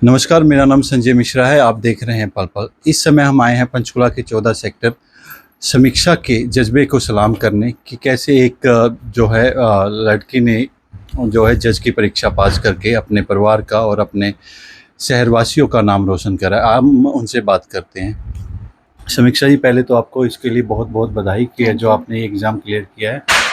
नमस्कार, मेरा नाम संजय मिश्रा है। आप देख रहे हैं पल पल। इस समय हम आए हैं पंचकुला के 14 सेक्टर समीक्षा के जज्बे को सलाम करने कि कैसे एक जो है लड़की ने जो है जज की परीक्षा पास करके अपने परिवार का और अपने शहरवासियों का नाम रोशन करा। हम उनसे बात करते हैं। समीक्षा जी, पहले तो आपको इसके लिए बहुत-बहुत बधाई कि थैंक जो यू। आपने ये एग्ज़ाम क्लियर किया है।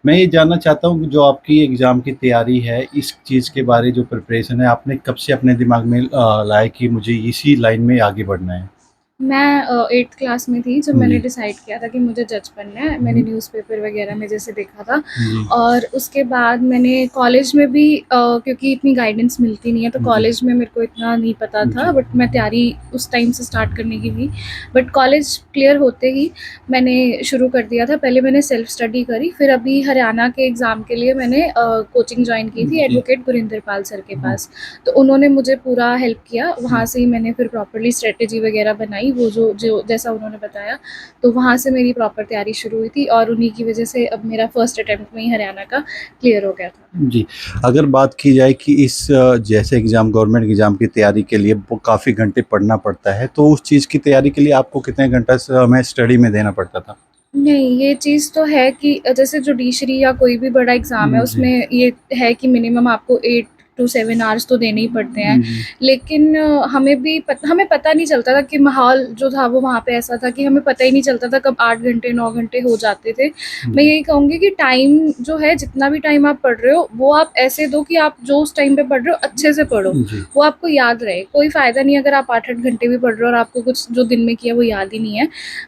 मैं ये जानना चाहता हूँ कि जो आपकी एग्ज़ाम की तैयारी है, इस चीज़ के बारे जो प्रिपरेशन है, आपने कब से अपने दिमाग में लाया कि मुझे इसी लाइन में आगे बढ़ना है? मैं 8th क्लास में थी जब मैंने जी। डिसाइड किया था कि मुझे जज बनना है। हुँ, मैंने हुँ। न्यूज़पेपर वगैरह में जैसे देखा था जी, और उसके बाद मैंने कॉलेज में भी क्योंकि इतनी गाइडेंस मिलती नहीं है तो जी, कॉलेज में मेरे को इतना नहीं पता था, जी, बट मैं तैयारी उस टाइम से स्टार्ट करने की थी। बट कॉलेज क्लियर होते ही मैंने शुरू कर दिया था। पहले मैंने सेल्फ स्टडी करी, फिर अभी हरियाणा के एग्ज़ाम के लिए मैंने कोचिंग जॉइन की थी जी। एडवोकेट गुरिंदर पाल सर के हुँ, पास। तो उन्होंने मुझे पूरा हेल्प किया, हुँ। वहाँ से ही मैंने फिर प्रॉपर्ली स्ट्रेटजी वगैरह बनाई, वो जो जो जैसा उन्होंने बताया। तो वहाँ से मेरी प्रॉपर तैयारी शुरू हुई थी और उन्हीं की वजह से अब मेरा फर्स्ट अटेम्प्ट में ही हरियाणा का क्लियर हो गया था। जी, अगर बात की जाए कि इस जैसे एग्ज़ाम गवर्नमेंट एग्ज़ाम की तैयारी के लिए वो काफ़ी घंटे पढ़ना पड़ता है, तो उस चीज़ की तैयारी के लिए आपको कितने घंटा समय स्टडी में देना पड़ता था? नहीं, ये चीज़ तो है कि जैसे जुडिशरी या कोई भी बड़ा एग्ज़ाम है, जी, उसमें ये है कि मिनिमम आपको 8 टू 7 आवर्स तो देने ही पड़ते हैं। जी, लेकिन हमें पता नहीं चलता था कि माहौल जो था वो वहाँ पे ऐसा था कि हमें पता ही नहीं चलता था कब 8 घंटे, 9 घंटे हो जाते थे। मैं जी, यही कहूँगी कि टाइम जो है, जितना भी टाइम आप पढ़ रहे हो, वो आप ऐसे दो कि आप जो उस टाइम पे पढ़ रहे हो अच्छे से पढ़ो, जी। वो आपको याद रहे। कोई फ़ायदा नहीं अगर आप 8-8 घंटे भी पढ़ रहे हो और आपको कुछ जो दिन में किया वो याद ही नहीं है।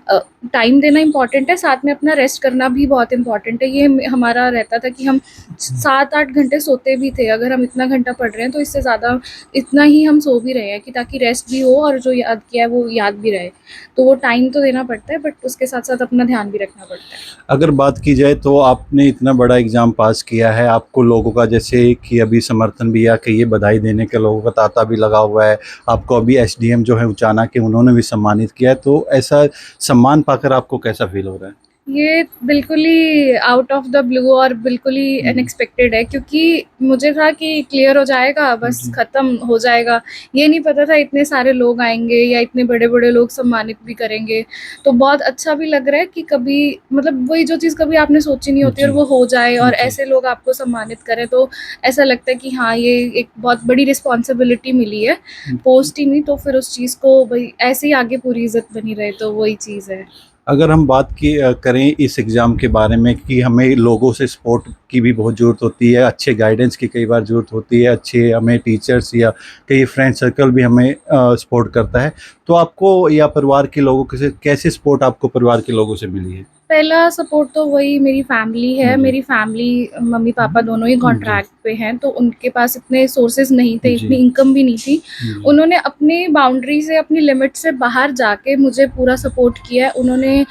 अ, टाइम देना इम्पॉर्टेंट है, साथ में अपना रेस्ट करना भी बहुत इम्पॉर्टेंट है। ये हमारा रहता था कि हम 7-8 घंटे सोते भी थे। अगर हम इतना घंटा पढ़ रहे हैं तो इससे ज़्यादा इतना ही हम सो भी रहे हैं कि ताकि रेस्ट भी हो और जो याद किया है वो याद भी रहे। तो वो टाइम तो देना पड़ता है, बट उसके साथ-साथ अपना ध्यान भी रखना पड़ता है। अगर बात की जाए तो आपने इतना बड़ा एग्ज़ाम पास किया है, आपको लोगों का जैसे कि अभी समर्थन भी या कि ये बधाई देने के लोगों का तांता भी लगा हुआ है। आपको अभी एसडीएम जो है उचाना के उन्होंने भी सम्मानित किया है, तो ऐसा सम्मान पाकर आपको कैसा फ़ील हो रहा है? ये बिल्कुल ही आउट ऑफ द ब्लू और बिल्कुल ही हुँ, अनएक्सपेक्टेड है, क्योंकि मुझे था कि क्लियर हो जाएगा, बस जी, ख़त्म हो जाएगा। ये नहीं पता था इतने सारे लोग आएँगे या इतने बड़े-बड़े लोग सम्मानित भी करेंगे। तो बहुत अच्छा भी लग रहा है कि कभी मतलब वही जो चीज़ कभी आपने सोची नहीं होती और जी, वो हो जाए और जी। ऐसे लोग आपको सम्मानित करें, तो ऐसा लगता है कि हाँ, ये एक बहुत बड़ी रिस्पॉन्सिबिलिटी मिली है। जी। पोस्ट ही नहीं तो फिर उस चीज़ को भई ऐसे ही आगे पूरी इज़्ज़त बनी रहे, तो वही चीज़ है। अगर हम बात की करें इस एग्ज़ाम के बारे में कि हमें लोगों से सपोर्ट की भी बहुत ज़रूरत होती है, अच्छे गाइडेंस की कई बार ज़रूरत होती है, अच्छे हमें टीचर्स या कई फ्रेंड सर्कल भी हमें सपोर्ट करता है। तो आपको या परिवार के लोगों के से कैसे सपोर्ट आपको परिवार के लोगों से मिली है? पहला सपोर्ट तो वही मेरी फैमिली है। जी, मेरी फैमिली मम्मी-पापा दोनों ही जी, कॉन्ट्रैक्ट पे हैं, तो उनके पास इतने सोर्सेज़ नहीं थे, इतनी जी, इनकम भी नहीं थी। जी, उन्होंने अपनी बाउंड्री से, अपनी लिमिट से बाहर जाके मुझे पूरा सपोर्ट किया है। उन्होंने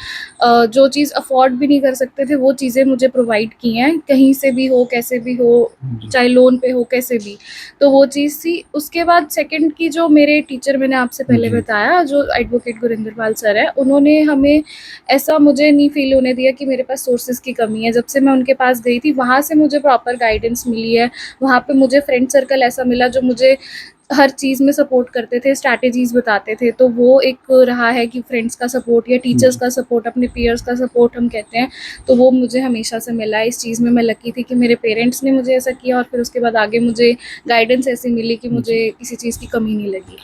जो चीज़ अफ़ोर्ड भी नहीं कर सकते थे, वो चीज़ें मुझे प्रोवाइड की हैं, कहीं से भी हो, कैसे भी हो, जी, चाहे लोन पे हो, कैसे भी। तो वो चीज़ थी। उसके बाद सेकंड की जो मेरे टीचर मैंने आपसे पहले जी, बताया, जो एडवोकेट गुरिंदर पाल सर हैं, उन्होंने हमें ऐसा मुझे नहीं फ़ील होने दिया कि मेरे पास सोर्सेज़ की कमी है। जब से मैं उनके पास गई थी, वहाँ से मुझे प्रॉपर गाइडेंस मिली है। वहाँ पे मुझे फ्रेंड सर्कल ऐसा मिला जो मुझे हर चीज़ में सपोर्ट करते थे, स्ट्रैटेजीज़ बताते थे। तो वो एक रहा है कि फ्रेंड्स का सपोर्ट या टीचर्स जी। का सपोर्ट, अपने पीयर्स का सपोर्ट हम कहते हैं, तो वो मुझे हमेशा से मिला है। इस चीज़ में मैं लकी थी कि मेरे पेरेंट्स ने मुझे ऐसा किया और फिर उसके बाद आगे मुझे गाइडेंस ऐसी मिली कि जी। मुझे किसी चीज़ की कमी नहीं लगी।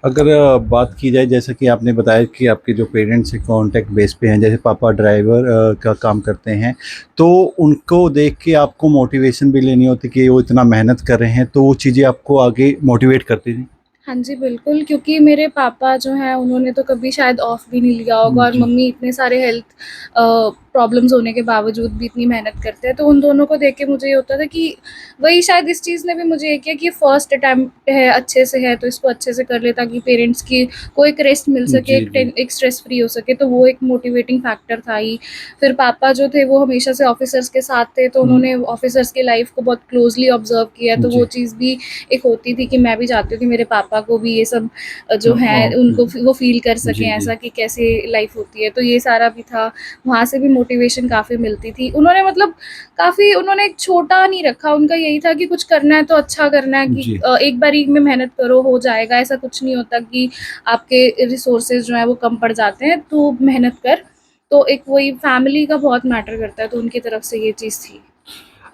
अगर बात की जाए जैसा कि आपने बताया कि आपके जो पेरेंट्स हैं कॉन्ट्रैक्ट बेस पे हैं, जैसे पापा ड्राइवर का काम करते हैं, तो उनको देख के आपको मोटिवेशन भी लेनी होती कि वो इतना मेहनत कर रहे हैं, तो वो चीज़ें आपको आगे मोटिवेट करती थी? हाँ जी, बिल्कुल, क्योंकि मेरे पापा जो हैं उन्होंने तो कभी शायद ऑफ भी नहीं लिया होगा और जी, मम्मी इतने सारे हेल्थ प्रॉब्लम्स होने के बावजूद भी इतनी मेहनत करते हैं, तो उन दोनों को देख के मुझे ये होता था कि वही शायद इस चीज़ ने भी मुझे ये किया कि फर्स्ट अटेम्प्ट है, अच्छे से है, तो इसको अच्छे से कर ले ताकि पेरेंट्स की को एक रेस्ट मिल सके, जी, जी। एक स्ट्रेस फ्री हो सके, तो वो एक मोटिवेटिंग फैक्टर था ही। फिर पापा जो थे वो हमेशा से ऑफ़िसर्स के साथ थे, तो हुँ, उन्होंने ऑफ़िसर्स की लाइफ़ को बहुत क्लोज़ली ऑब्ज़र्व किया, तो वो जी। चीज़ भी एक होती थी कि मैं भी चाहती हूँ कि मेरे पापा को भी ये सब जो है ओके। उनको वो फ़ील कर सकें जी, जी। ऐसा कि कैसे लाइफ़ होती है। तो ये सारा भी था, वहाँ से भी मोटिवेशन काफ़ी मिलती थी। उन्होंने मतलब काफ़ी उन्होंने एक छोटा नहीं रखा, उनका यही था कि कुछ करना है तो अच्छा करना है, कि जी। एक बारी में मेहनत करो हो जाएगा, ऐसा कुछ नहीं होता कि आपके रिसोर्सेज जो हैं वो कम पड़ जाते हैं, तो मेहनत कर। तो एक वही फैमिली का बहुत मैटर करता है, तो उनकी तरफ से ये चीज़ थी।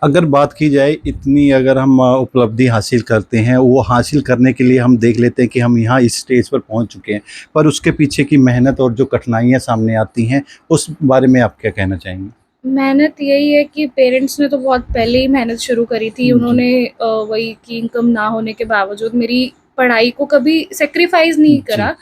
अगर बात की जाए इतनी अगर हम उपलब्धि हासिल करते हैं, वो हासिल करने के लिए हम देख लेते हैं कि हम यहाँ इस स्टेज पर पहुँच चुके हैं, पर उसके पीछे की मेहनत और जो कठिनाइयाँ सामने आती हैं, उस बारे में आप क्या कहना चाहेंगी? मेहनत यही है कि पेरेंट्स ने तो बहुत पहले ही मेहनत शुरू करी थी। जी, उन्होंने वही कि इनकम ना होने के बावजूद मेरी पढ़ाई को कभी सैक्रिफाइस नहीं जी, करा,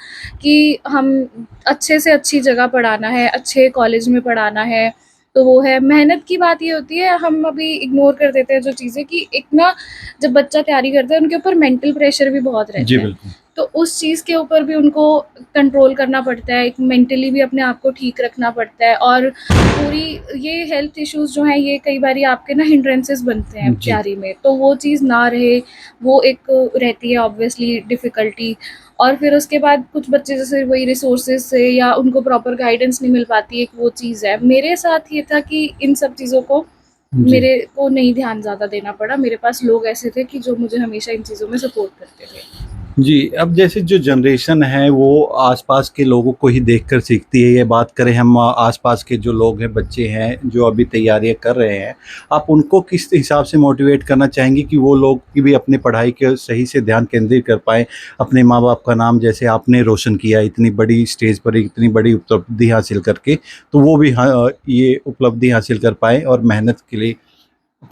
कि हम अच्छे से अच्छी जगह पढ़ाना है, अच्छे कॉलेज में पढ़ाना है। तो वो है, मेहनत की बात ये होती है, हम अभी इग्नोर कर देते हैं जो चीज़ें, कि एक ना जब बच्चा तैयारी करता है उनके ऊपर मेंटल प्रेशर भी बहुत जी, रहता है। बिल्कुल। तो उस चीज़ के ऊपर भी उनको कंट्रोल करना पड़ता है, एक मेंटली भी अपने आप को ठीक रखना पड़ता है, और पूरी ये हेल्थ इश्यूज़ जो हैं ये कई बारी आपके ना हिंड्रेंसेस बनते हैं जी, तैयारी में, तो वो चीज़ ना रहे, वो एक रहती है ऑब्वियसली डिफ़िकल्टी। और फिर उसके बाद कुछ बच्चे जैसे वही रिसोर्सेज़ से या उनको प्रॉपर गाइडेंस नहीं मिल पाती, एक वो चीज़ है। मेरे साथ ये था कि इन सब चीज़ों को जी। मेरे को नहीं ध्यान ज़्यादा देना पड़ा, मेरे पास लोग ऐसे थे कि जो मुझे हमेशा इन चीज़ों में सपोर्ट करते थे। जी, अब जैसे जो जनरेशन है वो आस-पास के लोगों को ही देखकर सीखती है। ये बात करें हम आस-पास के जो लोग हैं, बच्चे हैं जो अभी तैयारियाँ कर रहे हैं, आप उनको किस हिसाब से मोटिवेट करना चाहेंगी कि वो लोग की भी अपनी पढ़ाई के सही से ध्यान केंद्रित कर पाएँ, अपने माँ-बाप का नाम जैसे आपने रोशन किया इतनी बड़ी स्टेज पर इतनी बड़ी उपलब्धि हासिल करके, तो वो भी ये उपलब्धि हासिल कर पाएँ और मेहनत के लिए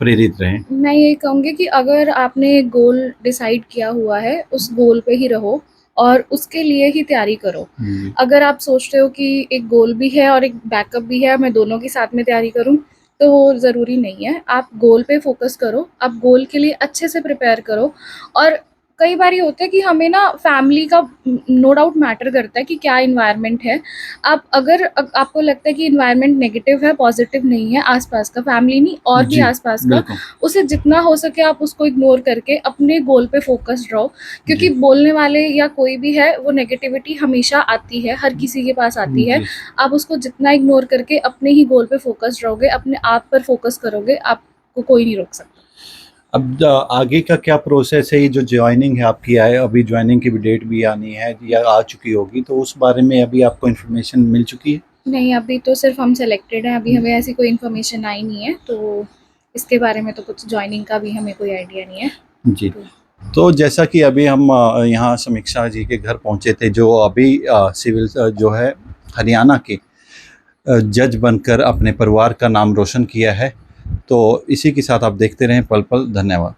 प्रेरित रहें? मैं यही कहूँगी कि अगर आपने एक गोल डिसाइड किया हुआ है, उस गोल पे ही रहो और उसके लिए ही तैयारी करो। जी, अगर आप सोचते हो कि एक गोल भी है और एक बैकअप भी है, मैं दोनों की साथ में तैयारी करूँ, तो वो ज़रूरी नहीं है। आप गोल पे फ़ोकस करो, आप गोल के लिए अच्छे से प्रिपेयर करो। और कई बार ये होता है कि हमें ना फैमिली का नो डाउट मैटर करता है कि क्या एनवायरनमेंट है। आप अगर आपको लगता है कि एनवायरनमेंट नेगेटिव है, पॉज़िटिव नहीं है आस-पास का, फैमिली नहीं और भी जी, आस-पास का, बिल्कुल। उसे जितना हो सके आप उसको इग्नोर करके अपने गोल पे फ़ोकस्ड रहो। क्योंकि जी, बोलने वाले या कोई भी है, वो नेगेटिविटी हमेशा आती है, हर किसी के पास आती है। जी। आप उसको जितना इग्नोर करके अपने ही गोल पे फ़ोकस्ड रहोगे, अपने आप पर फ़ोकस करोगे, आपको कोई नहीं रोक सकता। अब आगे का क्या प्रोसेस है? ये जो जॉइनिंग है आपकी है, अभी जॉइनिंग की भी डेट भी आनी है या आ चुकी होगी, तो उस बारे में अभी आपको इन्फॉर्मेशन मिल चुकी है? नहीं, अभी तो सिर्फ़ हम सेलेक्टेड हैं, अभी हमें ऐसी कोई इन्फॉर्मेशन आई नहीं है, तो इसके बारे में तो कुछ जॉइनिंग का भी हमें कोई आइडिया नहीं है। जी। तो तो जैसा कि अभी हम यहाँ समीक्षा जी के घर पहुँचे थे, जो अभी सिविल जो है हरियाणा के जज बनकर अपने परिवार का नाम रोशन किया है। तो इसी के साथ आप देखते रहें पल-पल। धन्यवाद।